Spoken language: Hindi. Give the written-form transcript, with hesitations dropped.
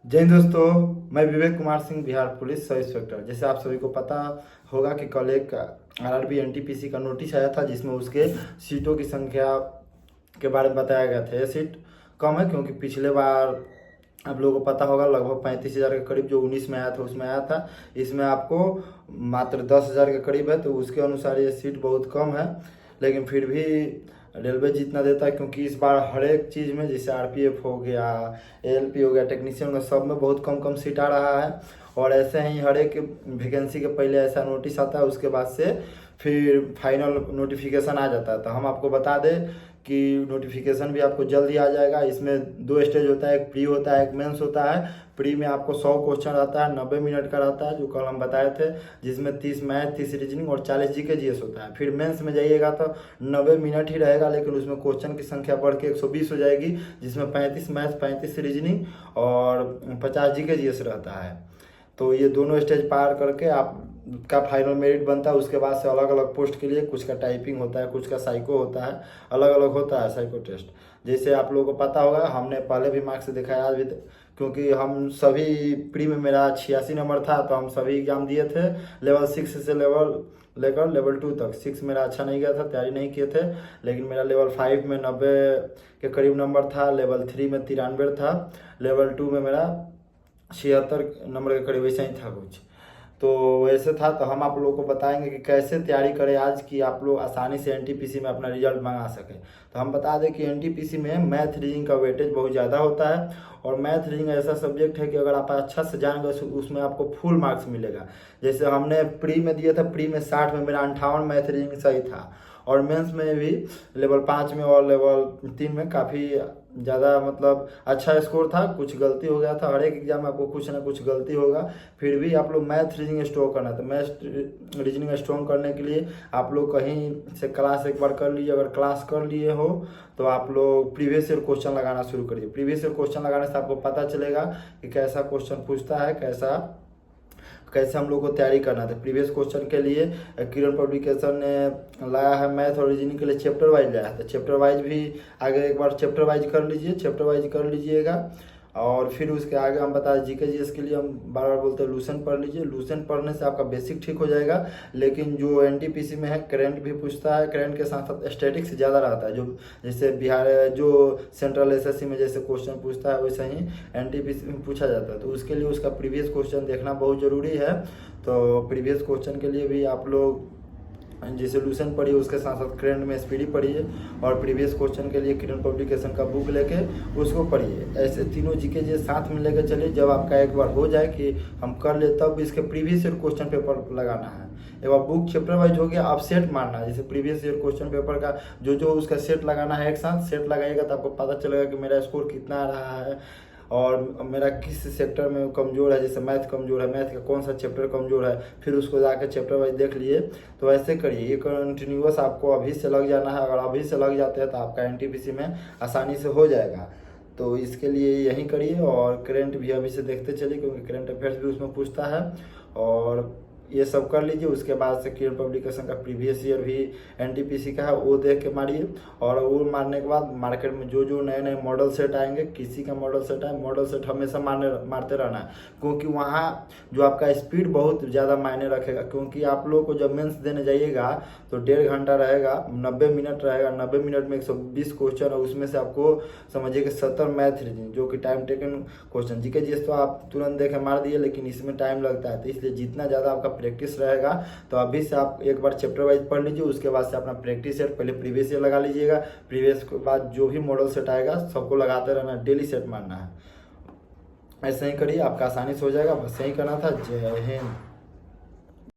जय हिंद दोस्तों, मैं Vivek Kumar Singh, Bihar police sub inspector. जैसे आप सभी को पता होगा कि कल एक आरआरबी एनटीपीसी का नोटिस आया था जिसमें उसके सीटों की संख्या के बारे में बताया गया था। यह सीट कम है क्योंकि पिछले बार आप लोगों को पता होगा लगभग 35,000 के करीब जो 19 में आया था उसमें आया था। इसमें आपको मात्र 10,000 के करीब है, तो उसके अनुसार ये सीट बहुत कम है। लेकिन फिर भी रेलवे जितना देता है, क्योंकि इस बार हर एक चीज़ में जैसे आरपीएफ हो गया, एएलपी हो गया, टेक्नीशियन का, सब में बहुत कम कम सीट आ रहा है। और ऐसे ही हर एक वैकेंसी के पहले ऐसा नोटिस आता है, उसके बाद से फिर फाइनल नोटिफिकेशन आ जाता है। तो हम आपको बता दें कि नोटिफिकेशन भी आपको जल्द ही आ जाएगा। इसमें 2 स्टेज होता है, एक प्री होता है, एक मेंस होता है। प्री में आपको 100 क्वेश्चन रहता है, 90 मिनट का रहता है, जो कल हम बताए थे, जिसमें 30 मैथ, 30 रीजनिंग और 40 जीके जीएस होता है। फिर मेंस में जाइएगा तो 90 मिनट ही रहेगा, लेकिन उसमें क्वेश्चन की संख्या बढ़ के 120 हो जाएगी, जिसमें 35 मैथ, 35 रीजनिंग और 50 जीके जीएस रहता है। तो ये दोनों स्टेज पार करके आपका फाइनल मेरिट बनता है। उसके बाद से अलग अलग पोस्ट के लिए कुछ का टाइपिंग होता है, कुछ का साइको होता है, अलग अलग होता है साइको टेस्ट। जैसे आप लोगों को पता होगा, हमने पहले भी मार्क्स दिखाया, आज भी, क्योंकि हम सभी प्री में मेरा 86 नंबर था, तो हम सभी एग्जाम दिए थे लेवल 6 से लेकर लेवल 2 तक। 6 मेरा अच्छा नहीं गया था, तैयारी नहीं किए थे, लेकिन मेरा लेवल 5 में 90 के करीब नंबर था, लेवल 3 में 93 था, लेवल 2 में मेरा 76 नंबर के करीब ऐसा ही था कुछ। तो वैसे था। तो हम आप लोगों को बताएंगे कि कैसे तैयारी करें आज की आप लोग आसानी से एनटीपीसी में अपना रिजल्ट मंगा सकें। तो हम बता दें कि एनटीपीसी में मैथ रीजनिंग का वेटेज बहुत ज़्यादा होता है। और मैथ रीजनिंग ऐसा सब्जेक्ट है कि अगर आप अच्छा से जान गए उसमें आपको फुल मार्क्स मिलेगा। जैसे हमने प्री में दिया था, प्री में 60 में मेरा 58 मैथ रीजनिंग सही था। और मेंस में भी लेवल 5 में और लेवल 3 में काफ़ी ज़्यादा मतलब अच्छा स्कोर था। कुछ गलती हो गया था, हर एक एग्जाम में आपको कुछ ना कुछ गलती होगा। फिर भी आप लोग मैथ रीजनिंग स्ट्रॉन्ग करना है। तो मैथ रीजनिंग स्ट्रॉन्ग करने के लिए आप लोग कहीं से क्लास एक बार कर लीजिए। अगर क्लास कर लिए हो तो आप लोग प्रीवियस ईयर क्वेश्चन लगाना शुरू करिए। प्रीवियस ईयर क्वेश्चन लगाने से आपको पता चलेगा कि कैसा क्वेश्चन पूछता है, कैसे हम लोग को तैयारी करना था। प्रीवियस क्वेश्चन के लिए किरण पब्लिकेशन ने लाया है मैथ और रीजनिंग के लिए चैप्टर वाइज लाया है। तो चैप्टर वाइज भी आगे एक बार चैप्टर वाइज कर लीजिए, चैप्टर वाइज कर लीजिएगा। और फिर उसके आगे हम बता दें जीके जीएस के लिए हम बार बार बोलते हैं लूसेंट पढ़ लीजिए। लूसेंट पढ़ने से आपका बेसिक ठीक हो जाएगा। लेकिन जो एनटीपीसी में है, करंट भी पूछता है, करंट के साथ साथ स्टैटिक्स ज़्यादा रहता है। जो जैसे बिहार जो सेंट्रल एसएससी में जैसे क्वेश्चन पूछता है, वैसे ही एनटीपीसी में पूछा जाता है। तो उसके लिए उसका प्रीवियस क्वेश्चन देखना बहुत ज़रूरी है। तो प्रीवियस क्वेश्चन के लिए भी आप लोग जैसे लूसेंट पढ़िए, उसके साथ साथ करंट में स्पीडी पढ़िए, और प्रीवियस क्वेश्चन के लिए किरण पब्लिकेशन का बुक लेके उसको पढ़िए। ऐसे तीनों जीके जी साथ में लेकर चलिए। जब आपका एक बार हो जाए कि हम कर ले, तब इसके प्रीवियस ईयर क्वेश्चन पेपर लगाना है। एक बार बुक चैप्टर वाइज हो गया, आप सेट मारना है। जैसे प्रीवियस ईयर क्वेश्चन पेपर का जो उसका सेट लगाना है, एक साथ सेट लगाइएगा तो आपको पता चलेगा कि मेरा स्कोर कितना आ रहा है और मेरा किस सेक्टर में कमज़ोर है। जैसे मैथ कमज़ोर है, मैथ का कौन सा चैप्टर कमज़ोर है, फिर उसको जाकर चैप्टर वाइज देख लिए। तो ऐसे करिए, ये कंटिन्यूअस आपको अभी से लग जाना है। अगर अभी से लग जाते हैं तो आपका एनटीपीसी में आसानी से हो जाएगा। तो इसके लिए यही करिए। और करंट भी अभी से देखते चलिए, क्योंकि करंट अफेयर्स भी उसमें पूछता है। और ये सब कर लीजिए। उसके बाद से किरण पब्लिकेशन का प्रीवियस ईयर भी एनटीपीसी का है, वो देख के मारिए। और वो मारने के बाद मार्केट में जो नए नए मॉडल सेट आएंगे, किसी का मॉडल सेट आए, मॉडल सेट हमेशा मारते रहना है। क्योंकि वहाँ जो आपका स्पीड बहुत ज़्यादा मायने रखेगा। क्योंकि आप लोग को जब मेंस देने जाइएगा तो 1.5 घंटा रहेगा, 90 मिनट रहेगा। 90 मिनट में 120 क्वेश्चन है, उसमें से आपको समझिए कि 70 मैथ रीजनिंग, जो कि time taken question. GK GS तो आप तुरंत देखे मार दिए, लेकिन इसमें टाइम लगता है। तो इसलिए जितना ज़्यादा आपका प्रैक्टिस रहेगा, तो अभी से आप एक बार चैप्टर वाइज पढ़ लीजिए। उसके बाद से अपना प्रैक्टिस सेट पहले प्रीवियस ईयर लगा लीजिएगा। प्रीवियस के बाद जो भी मॉडल सेट आएगा सबको लगाते रहना, डेली सेट मारना है। ऐसे ही करिए, आपका आसानी से हो जाएगा। बस यही करना था। जय हिंद।